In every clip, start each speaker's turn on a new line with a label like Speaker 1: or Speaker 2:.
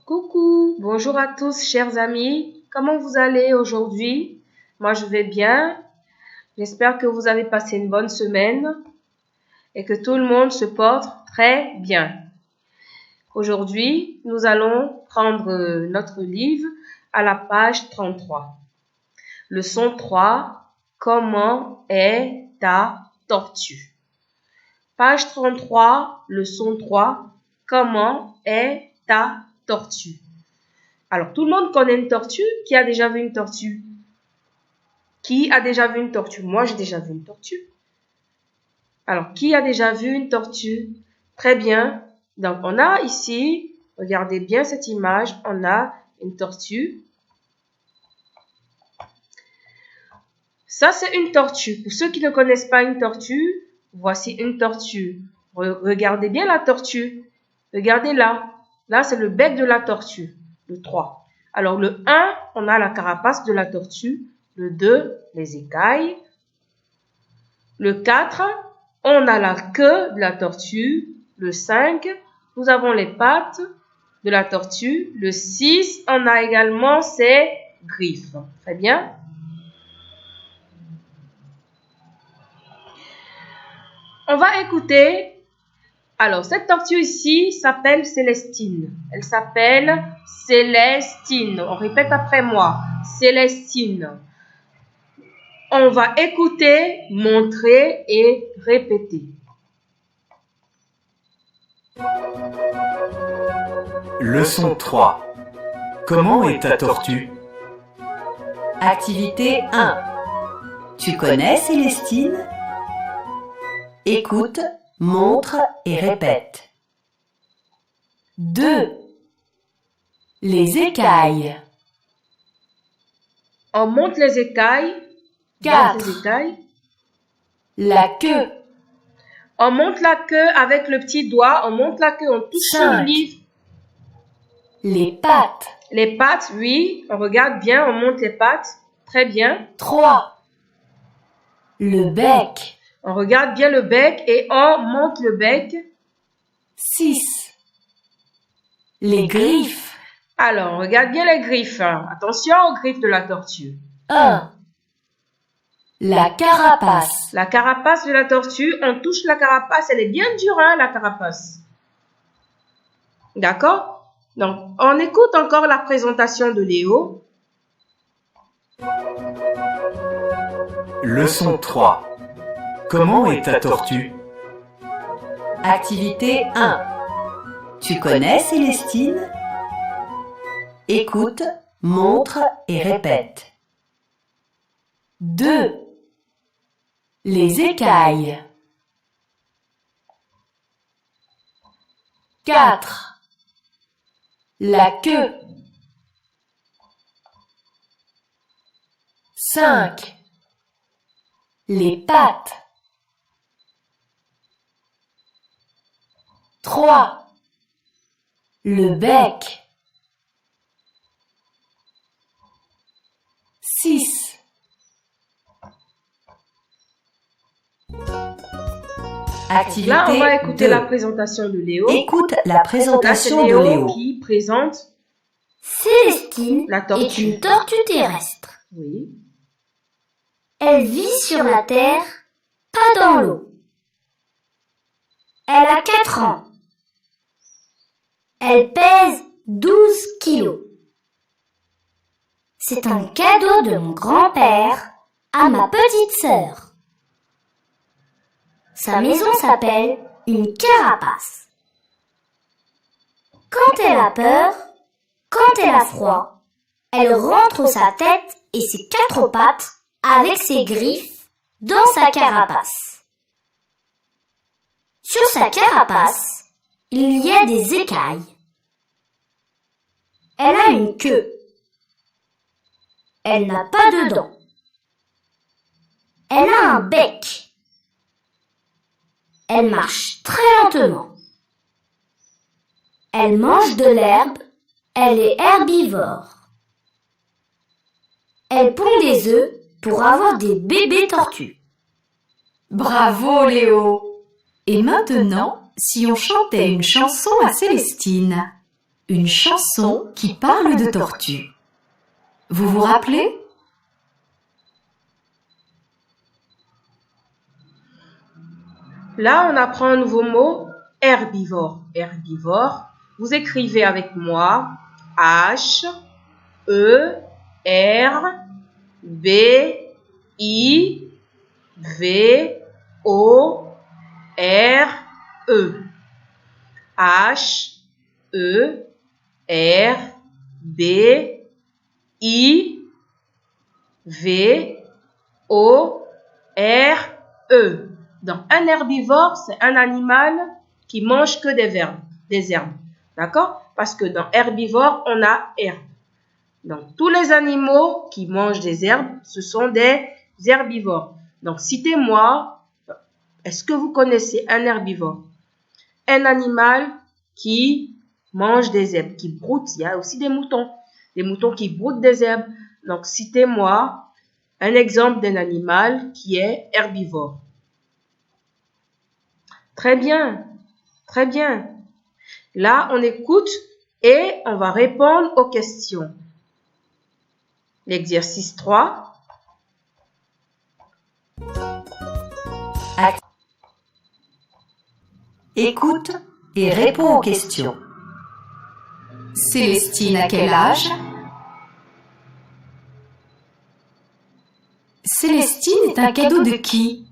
Speaker 1: Coucou, bonjour à tous chers amis, comment vous allez aujourd'hui? Moi je vais bien, j'espère que vous avez passé une bonne semaine et que tout le monde se porte très bien. Aujourd'hui, nous allons prendre notre livre à la page 33. Leçon 3, comment est ta tortue? Page 33, leçon 3, comment est ta tortue? Alors, tout le monde connaît une tortue. Qui a déjà vu une tortue? Qui a déjà vu une tortue? Moi, j'ai déjà vu une tortue. Alors, qui a déjà vu une tortue? Très bien. Donc, on a ici, regardez bien cette image, on a une tortue. Ça, c'est une tortue. Pour ceux qui ne connaissent pas une tortue, voici une tortue. Regardez bien la tortue. Regardez là. Là, c'est le bec de la tortue. Le 3. Alors, le 1, on a la carapace de la tortue. Le 2, les écailles. Le 4, on a la queue de la tortue. Le 5, nous avons les pattes de la tortue. Le 6, on a également ses griffes. Très bien. On va écouter. Alors, cette tortue ici s'appelle Célestine. Elle s'appelle Célestine. On répète après moi. Célestine. On va écouter, montrer et répéter.
Speaker 2: Leçon 3. Comment est ta tortue?
Speaker 3: Activité 1. Tu connais Célestine? Écoute, montre et répète. 2. Les écailles.
Speaker 1: On monte les écailles.
Speaker 3: 4.
Speaker 1: Les écailles.
Speaker 3: La queue.
Speaker 1: On monte la queue avec le petit doigt. On monte la queue, on touche sur le livre.
Speaker 3: Les pattes.
Speaker 1: Les pattes, oui. On regarde bien, on monte les pattes. Très bien.
Speaker 3: 3. Le bec.
Speaker 1: On regarde bien le bec et on monte le bec.
Speaker 3: 6. Les griffes.
Speaker 1: Alors, on regarde bien les griffes. Attention aux griffes de la tortue.
Speaker 3: 1. La carapace.
Speaker 1: La carapace de la tortue, on touche la carapace. Elle est bien dure, hein, la carapace. D'accord? Donc, on écoute encore la présentation de Léo.
Speaker 2: Leçon 3. Comment est ta tortue?
Speaker 3: Activité 1. Tu connais Célestine? Écoute, montre et répète. 2. Les écailles. 4. La queue. 5. Les pattes. 3. Le bec. 6. Activité
Speaker 1: Là, on va écouter
Speaker 3: 2.
Speaker 1: la présentation de Léo.
Speaker 3: Écoute la présentation
Speaker 1: Là, c'est
Speaker 3: de Léo.
Speaker 1: qui présente
Speaker 4: Célestine
Speaker 1: la tortue.
Speaker 4: est une tortue terrestre.
Speaker 1: Oui.
Speaker 4: Elle vit sur la terre, pas dans l'eau. Elle a 4 ans. Elle pèse 12 kilos. C'est un cadeau de mon grand-père à ma petite sœur. Sa maison s'appelle une carapace. Quand elle a peur, quand elle a froid, elle rentre sa tête et ses 4 pattes avec ses griffes dans sa carapace. Sur sa carapace, il y a des écailles. Elle a une queue. Elle n'a pas de dents. Elle a un bec. Elle marche très lentement. Elle mange de l'herbe. Elle est herbivore. Elle pond des œufs pour avoir des bébés tortues.
Speaker 3: Bravo Léo! Et maintenant, si on chantait une chanson à Célestine? une chanson qui parle de tortues. Vous vous rappelez?
Speaker 1: Là, on apprend un nouveau mot, herbivore. Herbivore, vous écrivez avec moi H, E, R, B, I, V, O, R, E. H, E, R, B, I, V, O, R, E. Donc, un herbivore, c'est un animal qui mange que des herbes. D'accord? Parce que dans herbivore, on a herbe. Donc, tous les animaux qui mangent des herbes, ce sont des herbivores. Donc, citez-moi, est-ce que vous connaissez un herbivore? Un animal qui mange des herbes, qui broute. Il y a aussi des moutons qui broutent des herbes. Donc, citez-moi un exemple d'un animal qui est herbivore. Très bien, très bien. Là, on écoute et on va répondre aux questions. L'exercice 3.
Speaker 3: Écoute et réponds aux questions. Célestine a quel âge? Célestine est un cadeau de qui?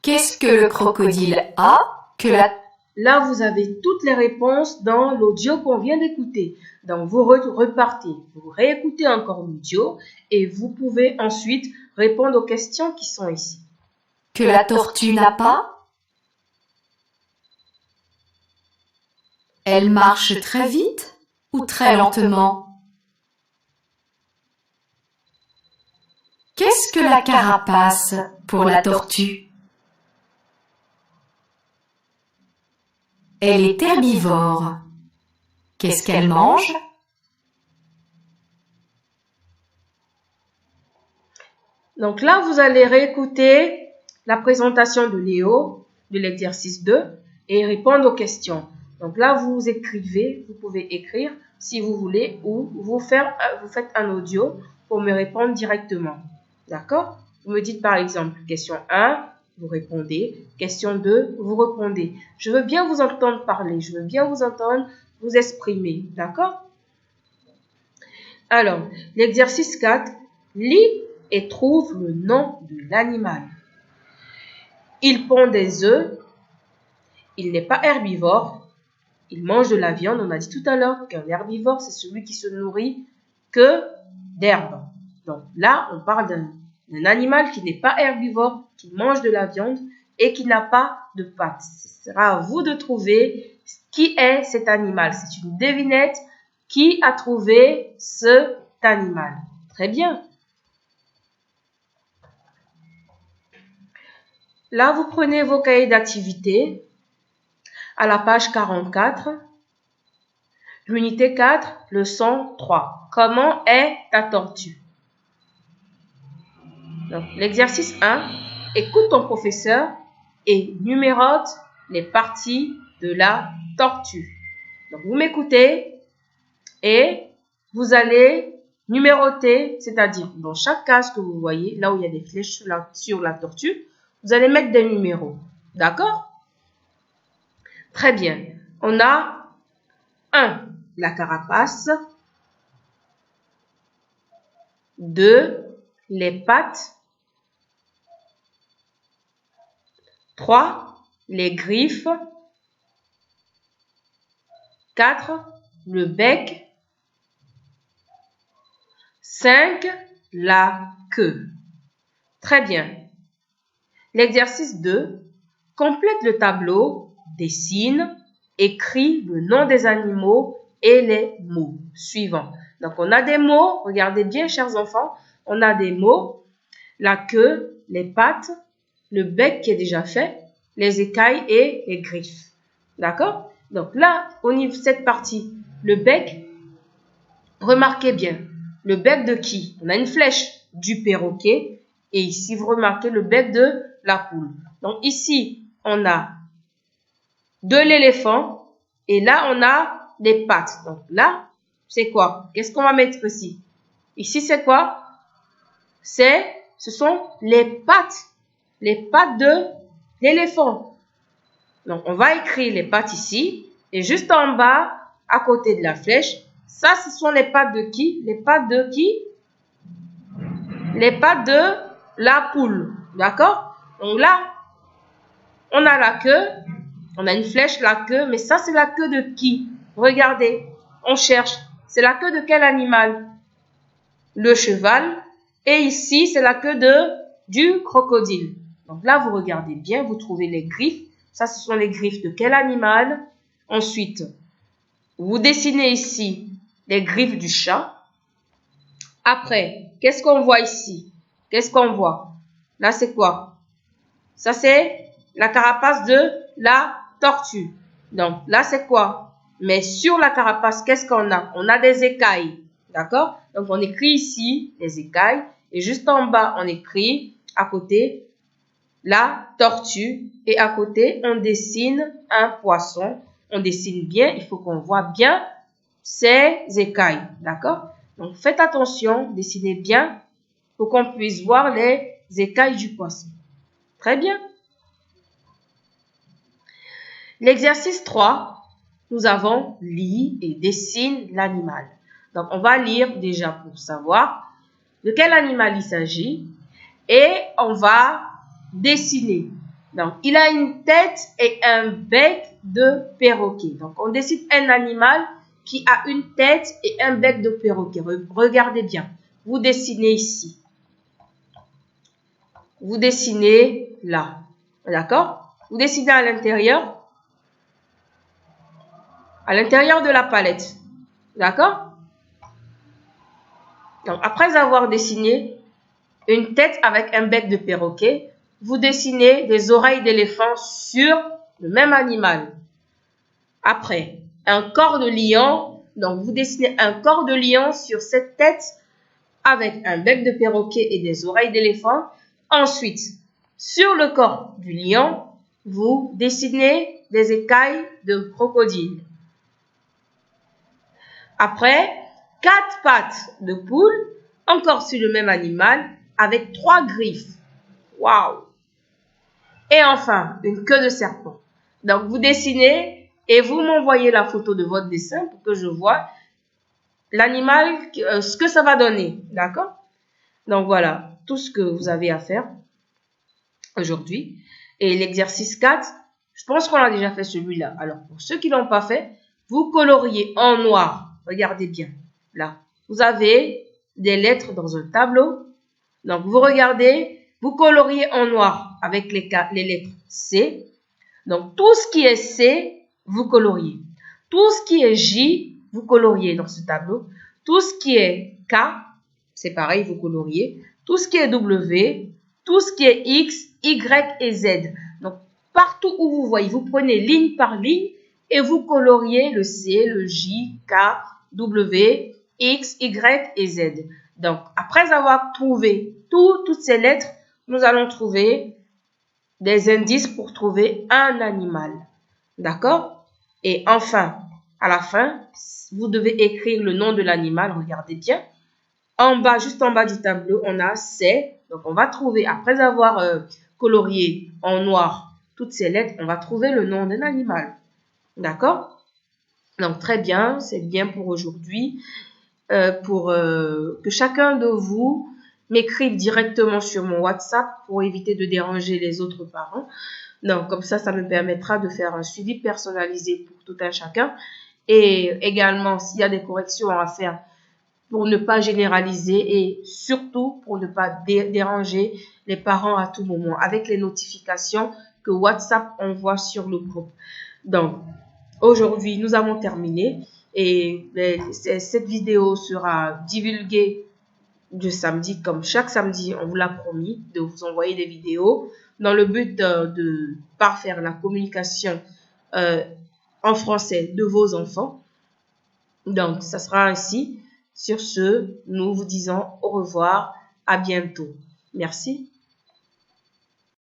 Speaker 3: Qu'est-ce que le crocodile a que la...
Speaker 1: Là, vous avez toutes les réponses dans l'audio qu'on vient d'écouter. Donc, vous repartez, vous réécoutez encore l'audio et vous pouvez ensuite répondre aux questions qui sont ici.
Speaker 3: Que la tortue n'a pas? Elle marche très vite ou très lentement? Qu'est-ce que la carapace pour la tortue? Elle est herbivore. Qu'est-ce qu'elle mange?
Speaker 1: Donc là, vous allez réécouter la présentation de Léo de l'exercice 2 et répondre aux questions. Donc là, vous écrivez, vous pouvez écrire si vous voulez ou vous faites un audio pour me répondre directement. D'accord? Vous me dites par exemple, question 1, vous répondez. Question 2, vous répondez. Je veux bien vous entendre parler, je veux bien vous entendre vous exprimer. D'accord? Alors, l'exercice 4, lis et trouve le nom de l'animal. Il pond des œufs. Il n'est pas herbivore. Il mange de la viande. On a dit tout à l'heure qu'un herbivore, c'est celui qui se nourrit que d'herbe. Donc là, on parle d'un animal qui n'est pas herbivore, qui mange de la viande et qui n'a pas de pattes. Ce sera à vous de trouver qui est cet animal. C'est une devinette. Qui a trouvé cet animal? Très bien. Là, vous prenez vos cahiers d'activité à la page 44, l'unité 4, leçon 3. Comment est ta tortue? Donc, l'exercice 1, écoute ton professeur et numérote les parties de la tortue. Donc, vous m'écoutez et vous allez numéroter, c'est-à-dire dans chaque case que vous voyez, là où il y a des flèches sur la tortue, vous allez mettre des numéros. D'accord? Très bien. On a 1, la carapace. 2, les pattes. 3, les griffes. 4, le bec. 5, la queue. Très bien. L'exercice 2, complète le tableau, dessine, écrit le nom des animaux et les mots suivants. Donc, on a des mots, regardez bien, chers enfants, on a des mots, la queue, les pattes, le bec qui est déjà fait, les écailles et les griffes. D'accord? Donc là, au niveau de cette partie, le bec, remarquez bien, le bec de qui? On a une flèche du perroquet et ici, vous remarquez le bec de la poule. Donc ici, on a de l'éléphant. Et là, on a des pattes. Donc là, c'est quoi? Qu'est-ce qu'on va mettre ici? Ici, c'est quoi? Ce sont les pattes de l'éléphant. Donc, on va écrire les pattes ici. Et juste en bas, à côté de la flèche, ça, ce sont les pattes de qui? Les pattes de qui? Les pattes de la poule. D'accord? Donc là, on a la queue. On a une flèche, la queue. Mais ça, c'est la queue de qui? Regardez, on cherche. C'est la queue de quel animal? Le cheval. Et ici, c'est la queue du crocodile. Donc là, vous regardez bien, vous trouvez les griffes. Ça, ce sont les griffes de quel animal? Ensuite, vous dessinez ici les griffes du chat. Après, qu'est-ce qu'on voit ici? Qu'est-ce qu'on voit? Là, c'est quoi? Ça, c'est la carapace de la tortue. Donc, là, c'est quoi? Mais sur la carapace, qu'est-ce qu'on a? On a des écailles. D'accord? Donc, on écrit ici les écailles. Et juste en bas, on écrit à côté la tortue. Et à côté, on dessine un poisson. On dessine bien. Il faut qu'on voit bien ces écailles. D'accord? Donc, faites attention. Dessinez bien pour qu'on puisse voir les écailles du poisson. Très bien. L'exercice 3, nous avons lis et dessine l'animal. Donc, on va lire déjà pour savoir de quel animal il s'agit et on va dessiner. Donc, il a une tête et un bec de perroquet. Donc, on dessine un animal qui a une tête et un bec de perroquet. Regardez bien. Vous dessinez ici. Vous dessinez là. D'accord? Vous dessinez à l'intérieur. À l'intérieur de la palette. D'accord? Donc, après avoir dessiné une tête avec un bec de perroquet, vous dessinez des oreilles d'éléphant sur le même animal. Après, un corps de lion. Donc, vous dessinez un corps de lion sur cette tête avec un bec de perroquet et des oreilles d'éléphant. Ensuite, sur le corps du lion, vous dessinez des écailles de crocodile. Après, 4 pattes de poule, encore sur le même animal, avec 3 griffes. Waouh! Et enfin, une queue de serpent. Donc, vous dessinez et vous m'envoyez la photo de votre dessin pour que je vois l'animal, ce que ça va donner. D'accord? Donc, voilà tout ce que vous avez à faire aujourd'hui. Et l'exercice 4, je pense qu'on a déjà fait celui-là. Alors, pour ceux qui ne l'ont pas fait, vous coloriez en noir. Regardez bien. Là, vous avez des lettres dans un tableau. Donc, vous regardez, vous coloriez en noir avec les lettres C. Donc, tout ce qui est C, vous coloriez. Tout ce qui est J, vous coloriez dans ce tableau. Tout ce qui est K, c'est pareil, vous coloriez. Tout ce qui est W, tout ce qui est X, Y et Z. Donc, partout où vous voyez, vous prenez ligne par ligne et vous coloriez le C, le J, K, W, X, Y et Z. Donc, après avoir trouvé toutes ces lettres, nous allons trouver des indices pour trouver un animal. D'accord? Et enfin, à la fin, vous devez écrire le nom de l'animal. Regardez bien. En bas, juste en bas du tableau, on a C. Donc, on va trouver, après avoir colorié en noir toutes ces lettres, on va trouver le nom d'un animal. D'accord? Donc, très bien. C'est bien pour aujourd'hui. Pour que chacun de vous m'écrive directement sur mon WhatsApp pour éviter de déranger les autres parents. Donc, comme ça me permettra de faire un suivi personnalisé pour tout un chacun. Et également, s'il y a des corrections à faire pour ne pas généraliser et surtout pour ne pas déranger les parents à tout moment avec les notifications que WhatsApp envoie sur le groupe. Donc, aujourd'hui, nous avons terminé et cette vidéo sera divulguée de samedi, comme chaque samedi, on vous l'a promis, de vous envoyer des vidéos dans le but de parfaire la communication en français de vos enfants. Donc, ça sera ainsi. Sur ce, nous vous disons au revoir, à bientôt. Merci.